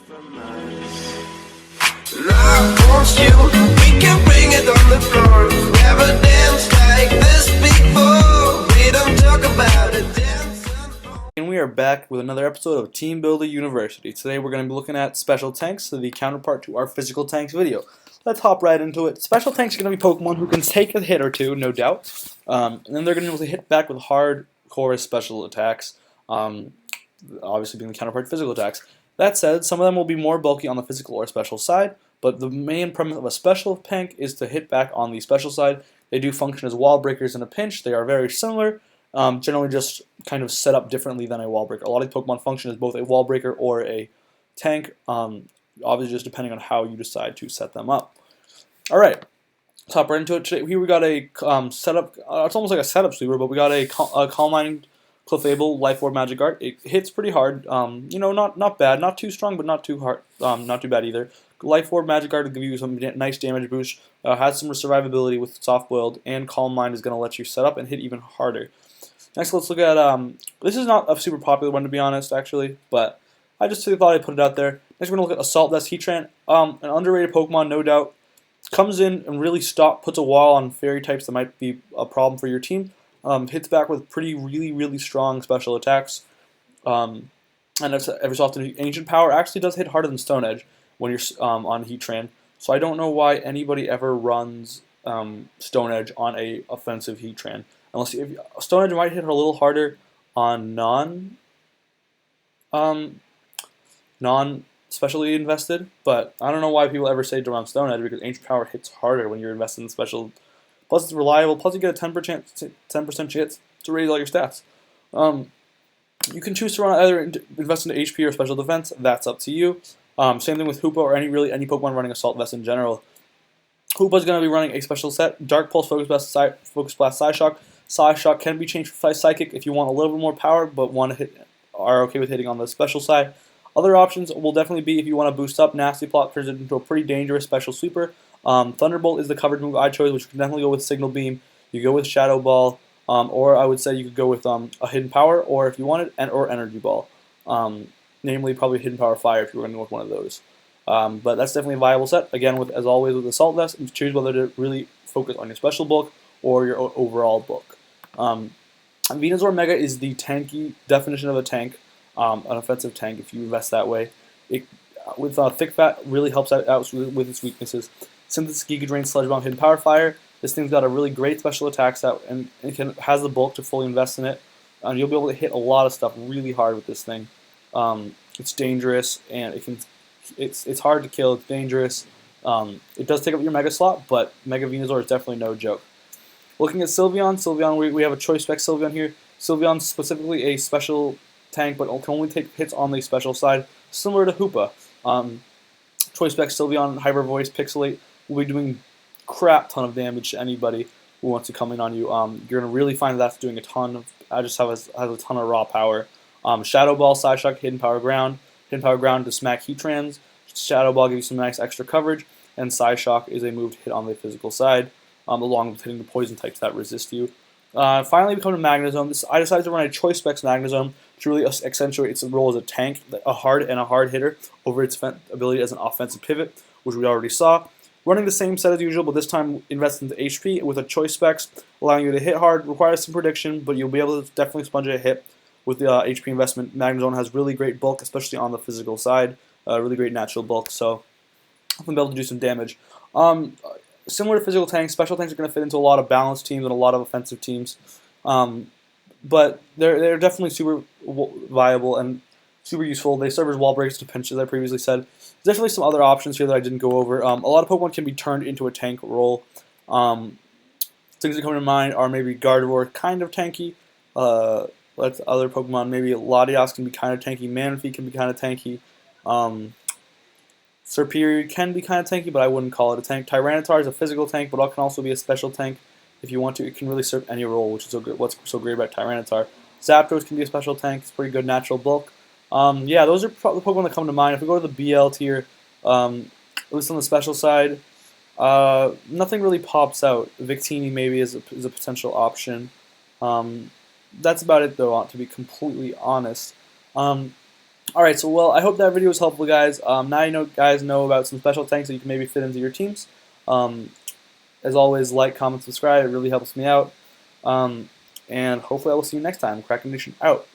from us. And I want you, we can bring it on the floor. Never danced like this before. We don't talk about it, And we are back with another episode of Team Building University. Today we're going to be looking at special tanks, so the counterpart to our physical tanks video. Let's hop right into it. Special tanks are going to be Pokemon who can take a hit or two, no doubt. And then they're going to be able to hit back with hardcore special attacks, obviously being the counterpart to physical attacks. That said, some of them will be more bulky on the physical or special side, but the main premise of a special tank is to hit back on the special side. They do function as wall breakers in a pinch. They are very similar, generally just kind of set up differently than a wall breaker. A lot of Pokemon function as both a wall breaker or a tank, obviously just depending on how you decide to set them up. Alright, let's hop right into it. Today, here we got a setup, it's almost like a setup sweeper, but we got a Calm Mind Clefable Life Orb Magic Art. It hits pretty hard, not bad, not too strong, but not too hard, not too bad either. Life Orb Magic Art will give you some nice damage boost, has some survivability with Soft Boiled, and Calm Mind is going to let you set up and hit even harder. Next, let's look at, this is not a super popular one to be honest, actually, but I just thought I'd put it out there. Next, we're going to look at Assault Vest Heatran, an underrated Pokemon, no doubt. Comes in and really puts a wall on fairy types that might be a problem for your team. Hits back with really strong special attacks. And every so often, Ancient Power actually does hit harder than Stone Edge when you're on Heatran. So I don't know why anybody ever runs Stone Edge on a offensive Heatran. Unless Stone Edge might hit a little harder on non-specially invested, but I don't know why people ever say to run Stone Edge because Ancient Power hits harder when you're invested in special. Plus it's reliable. Plus you get a 10% chance to raise all your stats. You can choose to run either invest into HP or special defense. That's up to you. Same thing with Hoopa or any Pokemon running Assault Vest in general. Hoopa's going to be running a special set: Dark Pulse, Focus Blast, Psyshock. Psyshock can be changed for Psychic if you want a little bit more power, but are okay with hitting on the special side. Other options will definitely be if you want to boost up. Nasty Plot turns it into a pretty dangerous special sweeper. Thunderbolt is the covered move I chose, which you can definitely go with Signal Beam. You go with Shadow Ball, or I would say you could go with a Hidden Power, or if you wanted, or Energy Ball. Namely, probably Hidden Power Fire if you were going to go with one of those. But that's definitely a viable set. Again, as always with Assault Vest, you choose whether to really focus on your special bulk or your overall bulk. Venusaur Mega is the tanky definition of a tank, an offensive tank if you invest that way. It, with Thick Fat, really helps out with its weaknesses. Synthesis, Giga Drain, Sludge Bomb, Hidden Power Fire. This thing's got a really great special attack set and it has the bulk to fully invest in it. You'll be able to hit a lot of stuff really hard with this thing. It's dangerous and it's hard to kill. It's dangerous. It does take up your Mega slot, but Mega Venusaur is definitely no joke. Looking at Sylveon, we have a Choice Spec Sylveon here. Sylveon's specifically a special tank, but can only take hits on the special side, similar to Hoopa. Choice Spec Sylveon, Hyper Voice, Pixelate will be doing crap ton of damage to anybody who wants to come in on you. You're going to really find that's doing a ton of, has a ton of raw power. Shadow Ball, Psyshock, Hidden Power Ground to smack Heatrans. Shadow Ball gives you some nice extra coverage, and Psyshock is a move to hit on the physical side, along with hitting the poison types that resist you. Finally, we come to Magnezone. I decided to run a Choice Specs Magnezone to really accentuate its role as a tank, a hard hitter, over its ability as an offensive pivot, which we already saw. Running the same set as usual, but this time invest into HP with a Choice Specs, allowing you to hit hard. Requires some prediction, but you'll be able to definitely sponge a hit with the HP investment. Magnezone has really great bulk, especially on the physical side. Really great natural bulk, so I'll be able to do some damage. Similar to physical tanks, special tanks are going to fit into a lot of balanced teams and a lot of offensive teams. But they're definitely super viable and super useful. They serve as wall breaks to pinch, as I previously said. There's definitely some other options here that I didn't go over. A lot of Pokemon can be turned into a tank role. Things that come to mind are maybe Gardevoir, kind of tanky. Like other Pokemon, maybe Latias can be kind of tanky. Manaphy can be kind of tanky. Serperior can be kind of tanky, but I wouldn't call it a tank. Tyranitar is a physical tank, but it can also be a special tank if you want to. It can really serve any role, which is so good. What's so great about Tyranitar. Zapdos can be a special tank. It's pretty good natural bulk. Yeah, those are the Pokemon that come to mind. If we go to the BL tier, at least on the special side, nothing really pops out. Victini maybe is a potential option. That's about it, though, to be completely honest. Alright, so well, I hope that video was helpful, guys. Now guys know about some special tanks that you can maybe fit into your teams. As always, like, comment, subscribe. It really helps me out. And hopefully I will see you next time. Kraken Nation out.